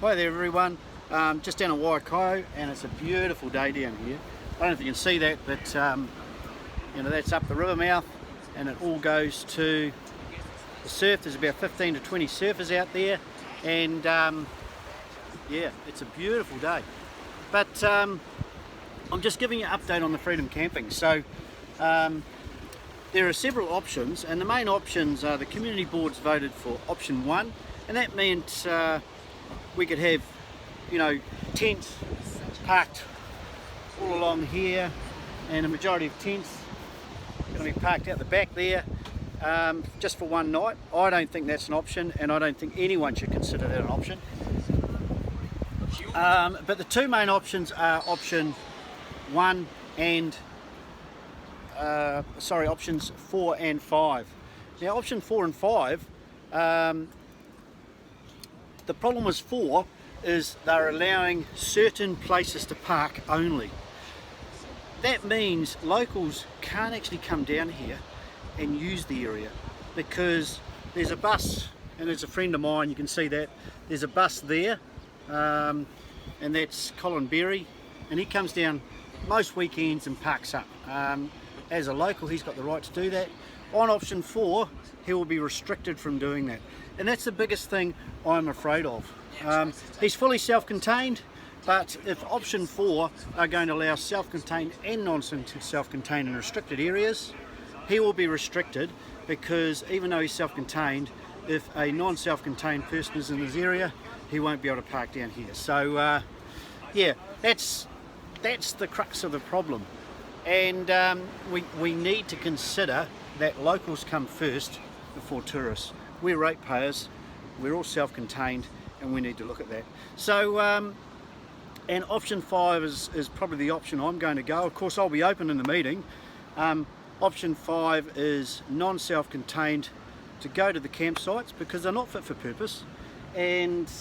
Hi there everyone, just down at Waikato, and it's a beautiful day down here. I don't know if you can see that, but that's up the Rivermouth, and it all goes to the surf. There's about 15 to 20 surfers out there, and yeah, it's a beautiful day. But I'm just giving you an update on the Freedom Camping. So there are several options, and the main options are the community boards voted for option 1, and that meant we could have, tents parked all along here, and a majority of tents are going to be parked out the back there, just for one night. I don't think that's an option, and I don't think anyone should consider that an option. But the two main options are option 1 and options 4 and 5. Now, option 4 and 5. The problem with 4 is they're allowing certain places to park only. That means locals can't actually come down here and use the area, because there's a bus, and there's a friend of mine, you can see that there's a bus there, and that's Colin Berry, and he comes down most weekends and parks up. As a local, he's got the right to do that. On option 4, he will be restricted from doing that, and that's the biggest thing I'm afraid of. He's fully self-contained, but if option 4 are going to allow self-contained and non-self-contained and restricted areas, he will be restricted, because even though he's self-contained, if a non-self-contained person is in his area, he won't be able to park down here. So yeah, that's the crux of the problem, and we need to consider that locals come first before tourists. We're ratepayers, we're all self-contained, and we need to look at that. So and option 5 is probably the option I'm going to go. Of course, I'll be open in the meeting. Option 5 is non-self-contained to go to the campsites, because they're not fit for purpose, and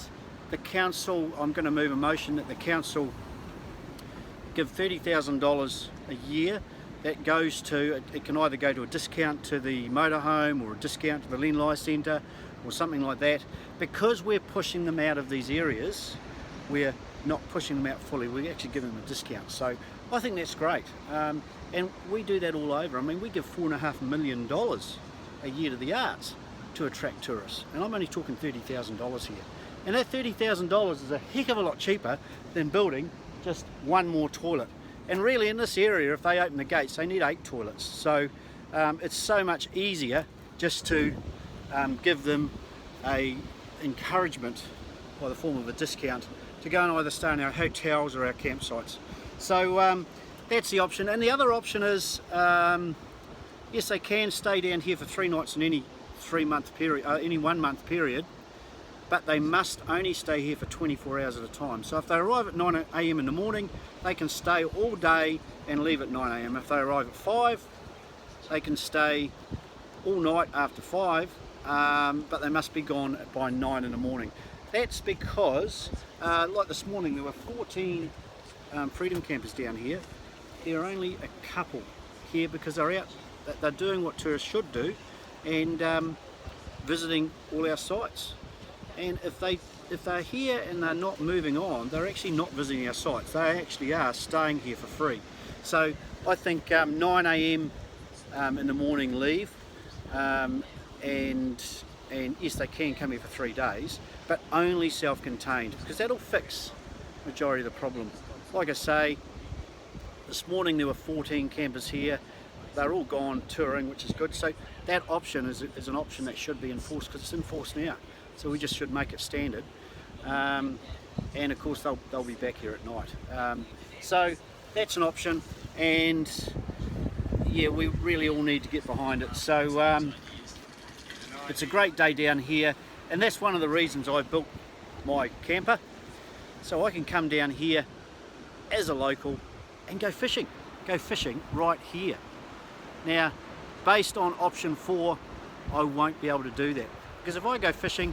the council, I'm going to move a motion that the council give $30,000 a year. That goes to, it can either go to a discount to the motorhome, or a discount to the Lenlai Centre, or something like that. Because we're pushing them out of these areas, we're not pushing them out fully, we're actually giving them a discount. So I think that's great, and we do that all over. I mean, we give $4.5 million a year to the arts to attract tourists, and I'm only talking $30,000 here, and that $30,000 is a heck of a lot cheaper than building just one more toilet. And really, in this area, if they open the gates, they need 8 toilets. So it's so much easier just to give them a encouragement by the form of a discount to go and either stay in our hotels or our campsites. So that's the option. And the other option is, yes, they can stay down here for 3 nights in any 3-month period, any 1 month period, but they must only stay here for 24 hours at a time. So if they arrive at 9 AM in the morning, they can stay all day and leave at 9 AM. If they arrive at 5, they can stay all night after 5, but they must be gone by 9 in the morning. That's because, like this morning, there were 14 Freedom Campers down here. There are only a couple here because they're out, they're doing what tourists should do, and visiting all our sites. And if they're here and they're not moving on, they're actually not visiting our sites. They actually are staying here for free. So I think 9 AM in the morning leave, and yes, they can come here for 3 days, but only self-contained, because that'll fix the majority of the problem. Like I say, this morning there were 14 campers here. They're all gone touring, which is good. So that option is an option that should be enforced, because it's enforced now. So we just should make it standard, and of course they'll be back here at night. So that's an option, and yeah, we really all need to get behind it. So it's a great day down here, and that's one of the reasons I built my camper, so I can come down here as a local and go fishing right here. Now, based on option 4, I won't be able to do that, because if I go fishing,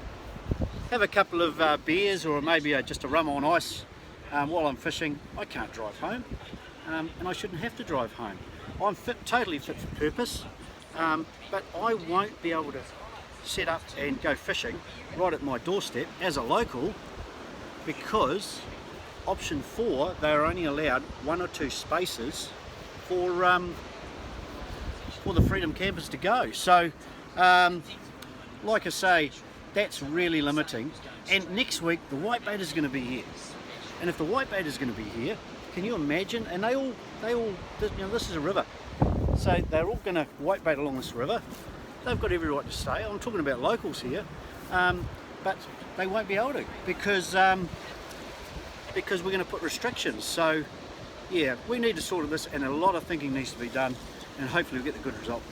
have a couple of beers, or maybe just a rum on ice while I'm fishing, I can't drive home, and I shouldn't have to drive home. I'm totally fit for purpose, but I won't be able to set up and go fishing right at my doorstep as a local because option 4, they're only allowed 1 or 2 spaces for the Freedom campers to go. So like I say, that's really limiting. And next week the whitebait is going to be here, and if the whitebait is going to be here, can you imagine? And they all this is a river, so they're all going to whitebait along this river. They've got every right to stay. I'm talking about locals here, but they won't be able to because we're going to put restrictions. So yeah, we need to sort of this, and a lot of thinking needs to be done, and hopefully we'll get the good result.